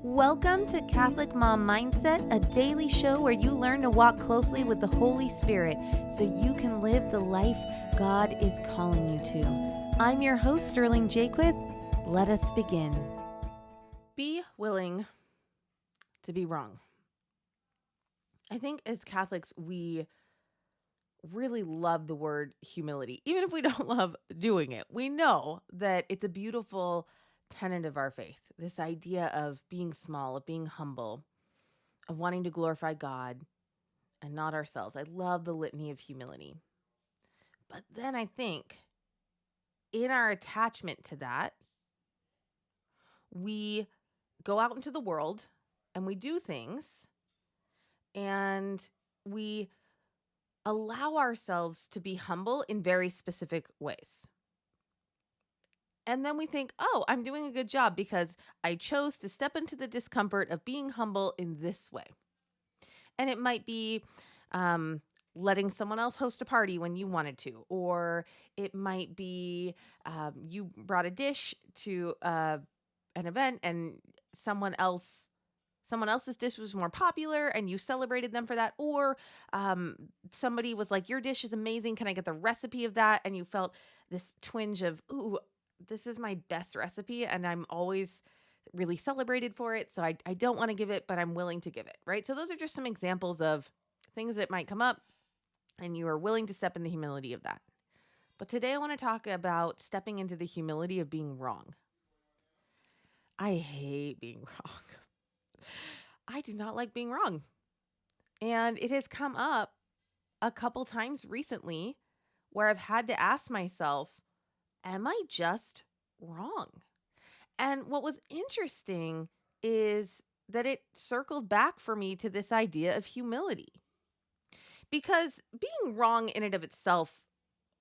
Welcome to Catholic Mom Mindset, a daily show where you learn to walk closely with the Holy Spirit so you can live the life God is calling you to. I'm your host, Sterling Jaquith. Let us begin. Be willing to be wrong. I think as Catholics, we really love the word humility, even if we don't love doing it. We know that it's a beautiful tenet of our faith, this idea of being small, of being humble, of wanting to glorify God and not ourselves. I love the litany of humility. But then I think in our attachment to that, we go out into the world and we do things and we allow ourselves to be humble in very specific ways. And then we think, oh, I'm doing a good job because I chose to step into the discomfort of being humble in this way. And it might be letting someone else host a party when you wanted to, or it might be you brought a dish to an event and someone else's dish was more popular and you celebrated them for that, or somebody was like, your dish is amazing, can I get the recipe of that? And you felt this twinge of, ooh, this is my best recipe and I'm always really celebrated for it, so I don't want to give it, but I'm willing to give it, right? So those are just some examples of things that might come up and you are willing to step in the humility of that. But today I want to talk about stepping into the humility of being wrong. I hate being wrong. I do not like being wrong. And it has come up a couple times recently where I've had to ask myself, am I just wrong? And what was interesting is that it circled back for me to this idea of humility. Because being wrong in and of itself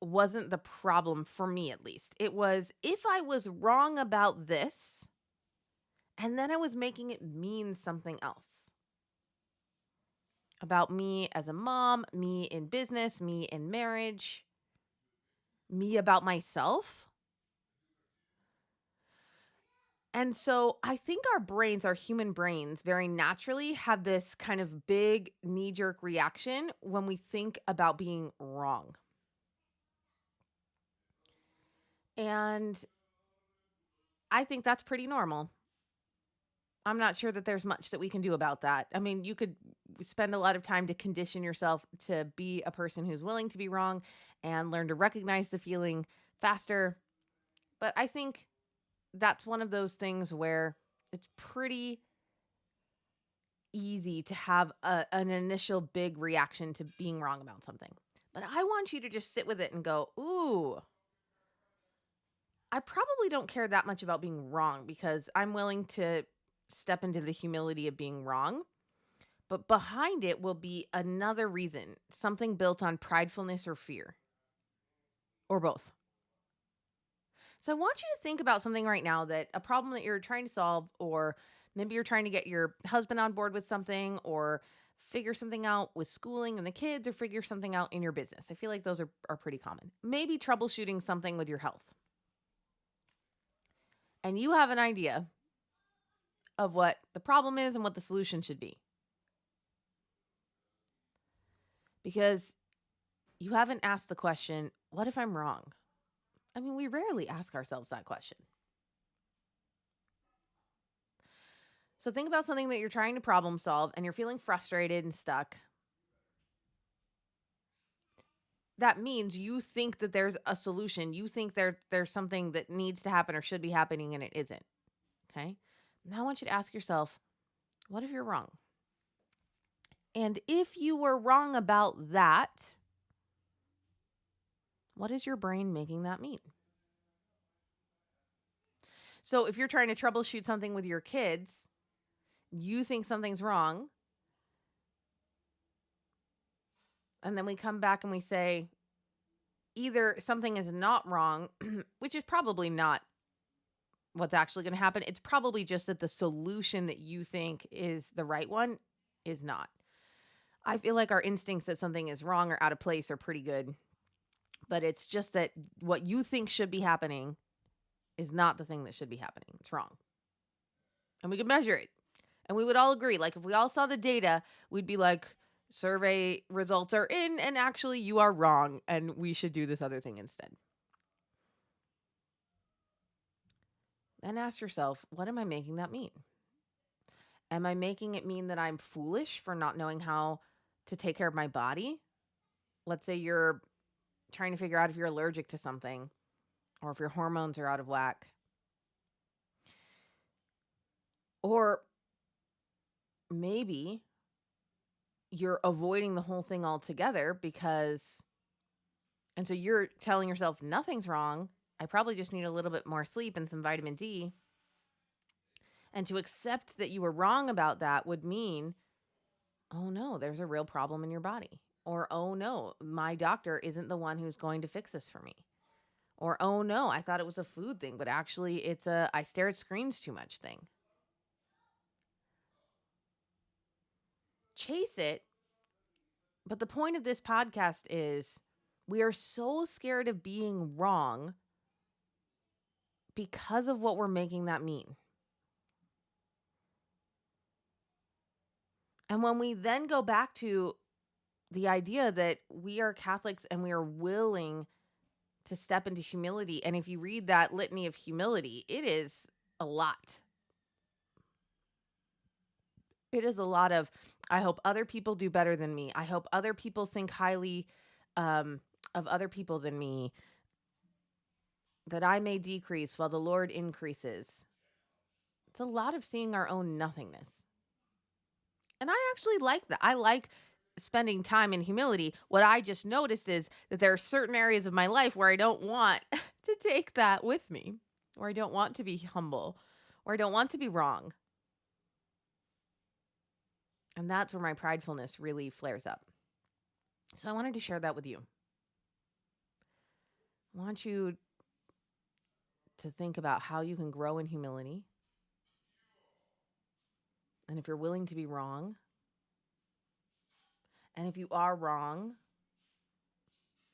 wasn't the problem for me, at least. It was if I was wrong about this, and then I was making it mean something else. About me as a mom, me in business, me in marriage, me about myself. And so I think our human brains, very naturally have this kind of big knee-jerk reaction when we think about being wrong. And I think that's pretty normal. I'm not sure that there's much that we can do about that. I mean, you could spend a lot of time to condition yourself to be a person who's willing to be wrong and learn to recognize the feeling faster. But I think that's one of those things where it's pretty easy to have an initial big reaction to being wrong about something. But I want you to just sit with it and go, ooh, I probably don't care that much about being wrong because I'm willing to step into the humility of being wrong. But behind it will be another reason, something built on pridefulness or fear, or both. So I want you to think about something right now, that a problem that you're trying to solve, or maybe you're trying to get your husband on board with something, or figure something out with schooling and the kids, or figure something out in your business. I feel like those are pretty common. Maybe troubleshooting something with your health. And you have an idea of what the problem is and what the solution should be. Because you haven't asked the question, what if I'm wrong? I mean, we rarely ask ourselves that question. So think about something that you're trying to problem solve and you're feeling frustrated and stuck. That means you think that there's a solution. You think there's something that needs to happen or should be happening and it isn't. Okay? Now I want you to ask yourself, what if you're wrong? And if you were wrong about that, what is your brain making that mean? So if you're trying to troubleshoot something with your kids, you think something's wrong. And then we come back and we say, either something is not wrong, which is probably not what's actually going to happen. It's probably just that the solution that you think is the right one is not. I feel like our instincts that something is wrong or out of place are pretty good. But it's just that what you think should be happening is not the thing that should be happening. It's wrong. And we can measure it. And we would all agree, like if we all saw the data, we'd be like, survey results are in, and actually you are wrong, and we should do this other thing instead. Then ask yourself, what am I making that mean? Am I making it mean that I'm foolish for not knowing how to take care of my body? Let's say you're trying to figure out if you're allergic to something or if your hormones are out of whack. Or maybe you're avoiding the whole thing altogether and so you're telling yourself nothing's wrong. I probably just need a little bit more sleep and some vitamin D. And to accept that you were wrong about that would mean, oh no, there's a real problem in your body. Or, oh no, my doctor isn't the one who's going to fix this for me. Or, oh no, I thought it was a food thing, but actually it's I stare at screens too much thing. Chase it. But the point of this podcast is we are so scared of being wrong because of what we're making that mean. And when we then go back to the idea that we are Catholics and we are willing to step into humility, and if you read that litany of humility, it is a lot. It is a lot of, I hope other people do better than me. I hope other people think highly of other people than me, that I may decrease while the Lord increases. It's a lot of seeing our own nothingness. And I actually like that. I like spending time in humility. What I just noticed is that there are certain areas of my life where I don't want to take that with me, where I don't want to be humble, where I don't want to be wrong. And that's where my pridefulness really flares up. So I wanted to share that with you. I want you to think about how you can grow in humility. And if you're willing to be wrong, and if you are wrong,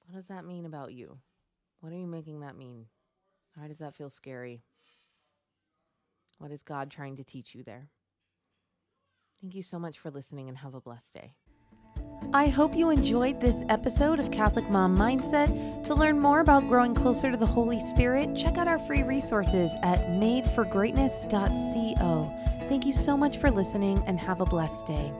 what does that mean about you? What are you making that mean? Why does that feel scary? What is God trying to teach you there? Thank you so much for listening, and have a blessed day. I hope you enjoyed this episode of Catholic Mom Mindset. To learn more about growing closer to the Holy Spirit, check out our free resources at madeforgreatness.co. Thank you so much for listening, and have a blessed day.